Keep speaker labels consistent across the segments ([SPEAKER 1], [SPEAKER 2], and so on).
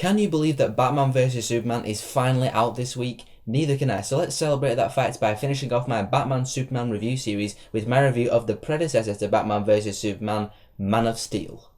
[SPEAKER 1] Can you believe that Batman vs Superman is finally out this week? Neither can I, so let's celebrate that fact by finishing off my Batman Superman review series with my review of the predecessor to Batman vs Superman, Man of Steel.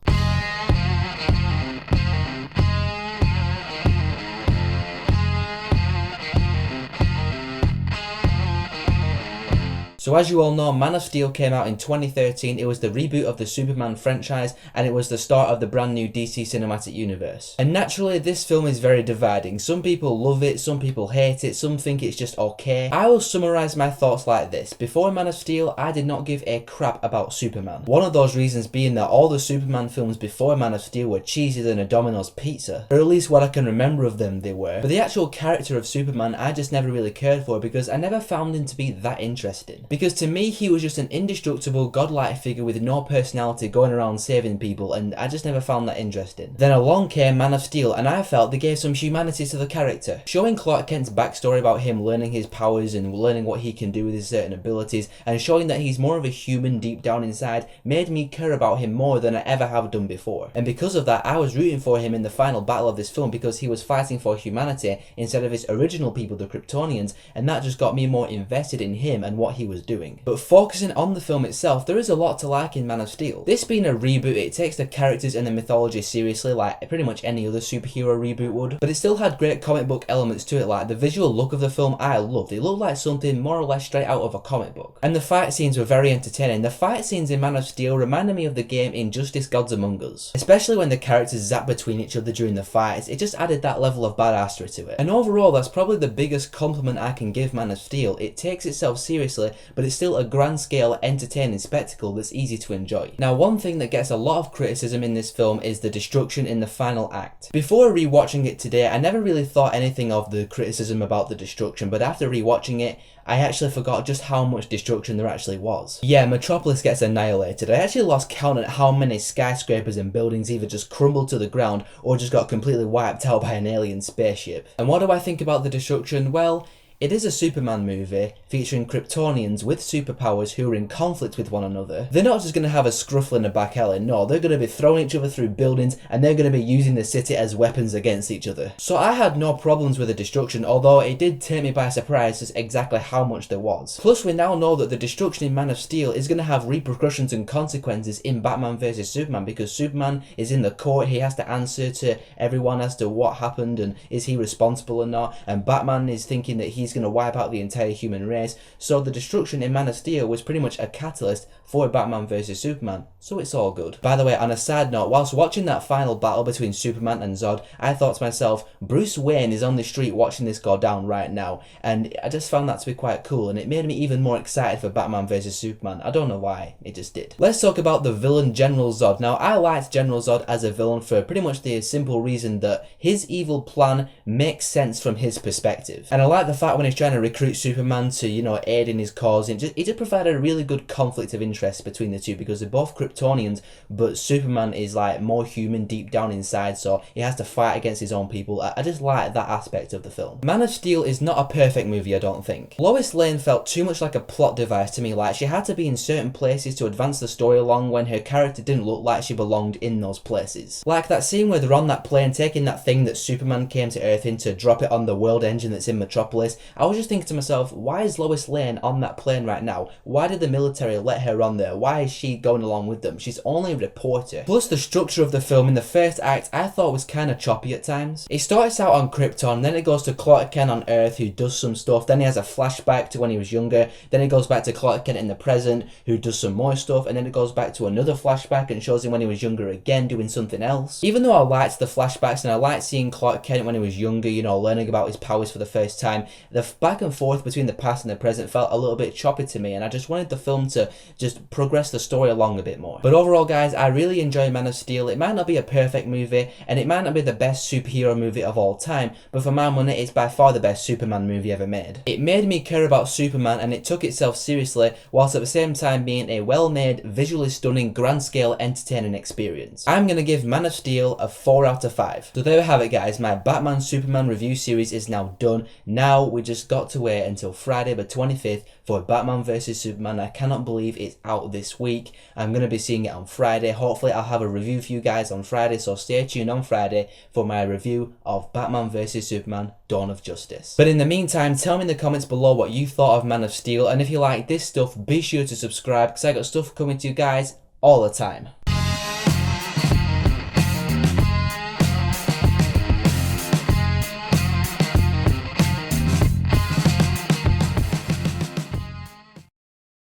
[SPEAKER 1] So as you all know, Man of Steel came out in 2013, it was the reboot of the Superman franchise, and it was the start of the brand new DC Cinematic Universe. And naturally, this film is very dividing. Some people love it, some people hate it, some think it's just okay. I will summarise my thoughts like this. Before Man of Steel, I did not give a crap about Superman. One of those reasons being that all the Superman films before Man of Steel were cheesier than a Domino's pizza. Or at least what I can remember of them, they were. But the actual character of Superman, I just never really cared for because I never found him to be that interesting. Because to me, he was just an indestructible, godlike figure with no personality going around saving people, and I just never found that interesting. Then along came Man of Steel, and I felt they gave some humanity to the character. Showing Clark Kent's backstory about him learning his powers and learning what he can do with his certain abilities, and showing that he's more of a human deep down inside, made me care about him more than I ever have done before. And because of that, I was rooting for him in the final battle of this film because he was fighting for humanity instead of his original people, the Kryptonians, and that just got me more invested in him and what he was doing. But focusing on the film itself, there is a lot to like in Man of Steel. This being a reboot, it takes the characters and the mythology seriously like pretty much any other superhero reboot would, but it still had great comic book elements to it. Like the visual look of the film I loved. It looked like something more or less straight out of a comic book. And the fight scenes were very entertaining. The fight scenes in Man of Steel reminded me of the game Injustice Gods Among Us. Especially when the characters zap between each other during the fights, it just added that level of badassery to it. And overall, that's probably the biggest compliment I can give Man of Steel. It takes itself seriously, but it's still a grand scale entertaining spectacle that's easy to enjoy. Now, one thing that gets a lot of criticism in this film is the destruction in the final act. Before rewatching it today, I never really thought anything of the criticism about the destruction, but after rewatching it, I actually forgot just how much destruction there actually was. Yeah, Metropolis gets annihilated. I actually lost count at how many skyscrapers and buildings either just crumbled to the ground or just got completely wiped out by an alien spaceship. And what do I think about the destruction? Well, it is a Superman movie featuring Kryptonians with superpowers who are in conflict with one another. They're not just going to have a scruffle in a back alley, no, they're going to be throwing each other through buildings and they're going to be using the city as weapons against each other. So I had no problems with the destruction, although it did take me by surprise just exactly how much there was. Plus we now know that the destruction in Man of Steel is going to have repercussions and consequences in Batman vs Superman because Superman is in the court, he has to answer to everyone as to what happened and is he responsible or not, and Batman is thinking that he's going to wipe out the entire human race. So the destruction in Man of Steel was pretty much a catalyst for Batman vs Superman, so it's all good. By the way, on a side note, whilst watching that final battle between Superman and Zod, I thought to myself, Bruce Wayne is on the street watching this go down right now, and I just found that to be quite cool, and it made me even more excited for Batman vs Superman. I don't know why, it just did. Let's talk about the villain General Zod. Now, I liked General Zod as a villain for pretty much the simple reason that his evil plan makes sense from his perspective. And I like the fact when he's trying to recruit Superman to, you know, aid in his cause, it just provided a really good conflict of interest between the two because they're both Kryptonians, but Superman is like more human deep down inside, so he has to fight against his own people. I just like that aspect of the film. Man of Steel is not a perfect movie, I don't think. Lois Lane felt too much like a plot device to me, like she had to be in certain places to advance the story along when her character didn't look like she belonged in those places. Like that scene where they're on that plane taking that thing that Superman came to Earth in to drop it on the world engine that's in Metropolis. I was just thinking to myself, why is Lois Lane on that plane right now? Why did the military let her on there? Why is she going along with them? She's only a reporter. Plus the structure of the film in the first act I thought was kind of choppy at times. It starts out on Krypton, then it goes to Clark Kent on Earth who does some stuff, then he has a flashback to when he was younger, then it goes back to Clark Kent in the present who does some more stuff, and then it goes back to another flashback and shows him when he was younger again doing something else. Even though I liked the flashbacks and I liked seeing Clark Kent when he was younger, you know, learning about his powers for the first time, the back and forth between the past and the present felt a little bit choppy to me, and I just wanted the film to just progress the story along a bit more. But overall guys, I really enjoy Man of Steel. It might not be a perfect movie and it might not be the best superhero movie of all time, but for my money it's by far the best Superman movie ever made. It made me care about Superman and it took itself seriously whilst at the same time being a well-made, visually stunning, grand scale entertaining experience. I'm gonna give Man of Steel a 4 out of 5. So there we have it guys, my Batman Superman review series is now done. Now we just got to wait until Friday the 25th for Batman vs Superman. I cannot believe it's out this week. I'm going to be seeing it on Friday. Hopefully I'll have a review for you guys on Friday, so stay tuned on Friday for my review of Batman vs Superman Dawn of Justice. But in the meantime, tell me in the comments below what you thought of Man of Steel, and if you like this stuff, be sure to subscribe because I got stuff coming to you guys all the time.